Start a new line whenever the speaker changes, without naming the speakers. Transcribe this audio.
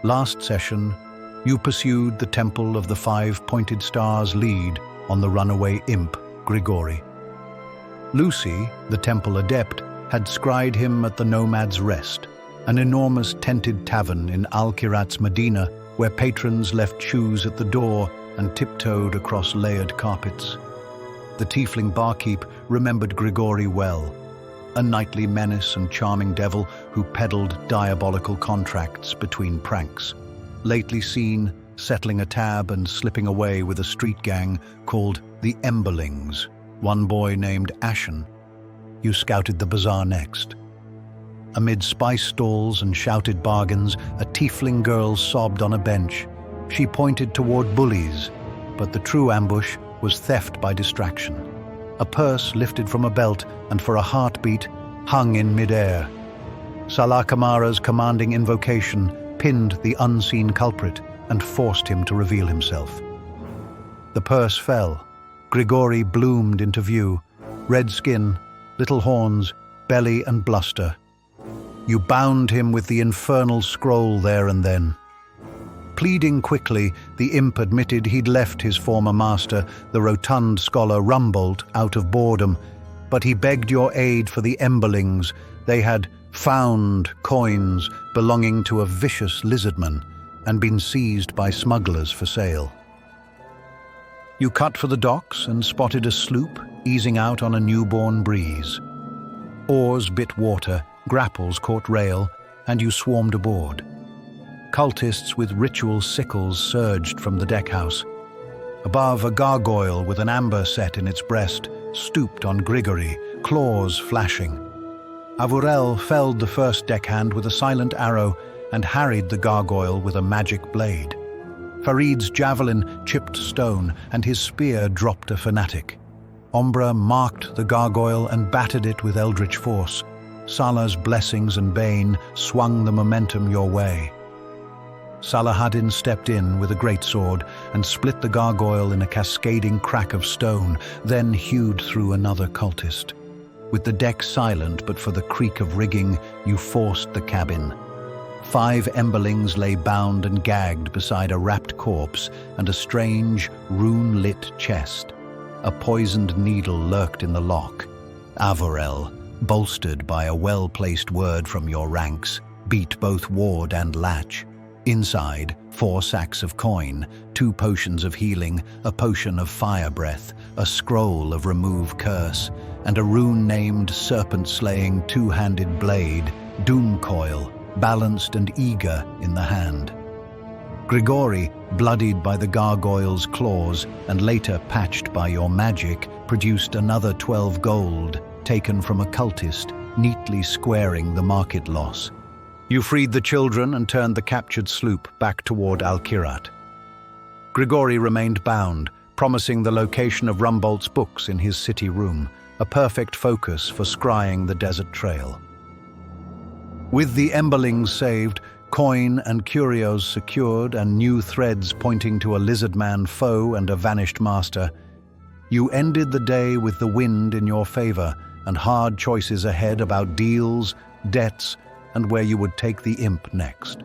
Last session, you pursued the Temple of the Five-Pointed Stars lead on the runaway imp, Grigori. Lucy, the temple adept, had scryed him at the Nomad's Rest, an enormous tented tavern in Al-Kirat's Medina where patrons left shoes at the door and tiptoed across layered carpets. The tiefling barkeep remembered Grigori well, a knightly menace and charming devil who peddled diabolical contracts between pranks. Lately seen settling a tab and slipping away with a street gang called the Emberlings, one boy named Ashen. You scouted the bazaar next. Amid spice stalls and shouted bargains, a tiefling girl sobbed on a bench. She pointed toward bullies, but the true ambush was theft by distraction. A purse lifted from a belt and for a heartbeat hung in midair. Salah Kamara's commanding invocation pinned the unseen culprit and forced him to reveal himself. The purse fell. Grigori bloomed into view, red skin, little horns, belly and bluster. You bound him with the infernal scroll there and then. Pleading quickly, the imp admitted he'd left his former master, the rotund scholar Rumbolt, out of boredom, but he begged your aid for the Emberlings. They had found coins belonging to a vicious lizardman and been seized by smugglers for sale. You cut for the docks and spotted a sloop easing out on a newborn breeze. Oars bit water, grapples caught rail, and you swarmed aboard. Cultists with ritual sickles surged from the deckhouse. Above, a gargoyle with an amber set in its breast stooped on Grigori, claws flashing. Avrel felled the first deckhand with a silent arrow and harried the gargoyle with a magic blade. Farid's javelin chipped stone, and his spear dropped a fanatic. Ombra marked the gargoyle and battered it with eldritch force. Salah's blessings and bane swung the momentum your way. Saladin stepped in with a greatsword and split the gargoyle in a cascading crack of stone, then hewed through another cultist. With the deck silent but for the creak of rigging, you forced the cabin. 5 Emberlings lay bound and gagged beside a wrapped corpse and a strange, rune-lit chest. A poisoned needle lurked in the lock. Avrel, bolstered by a well-placed word from your ranks, beat both ward and latch. Inside, 4 sacks of coin, 2 potions of healing, a potion of fire breath, a scroll of remove curse, and a rune named serpent-slaying 2-handed blade, Doomcoil, balanced and eager in the hand. Grigori, bloodied by the gargoyle's claws and later patched by your magic, produced another 12 gold, taken from a cultist, neatly squaring the market loss. You freed the children and turned the captured sloop back toward Al-Kirat. Grigori remained bound, promising the location of Rumbolt's books in his city room, a perfect focus for scrying the desert trail. With the Emberlings saved, coin and curios secured, and new threads pointing to a lizardman foe and a vanished master, you ended the day with the wind in your favor and hard choices ahead about deals, debts, and where you would take the imp next.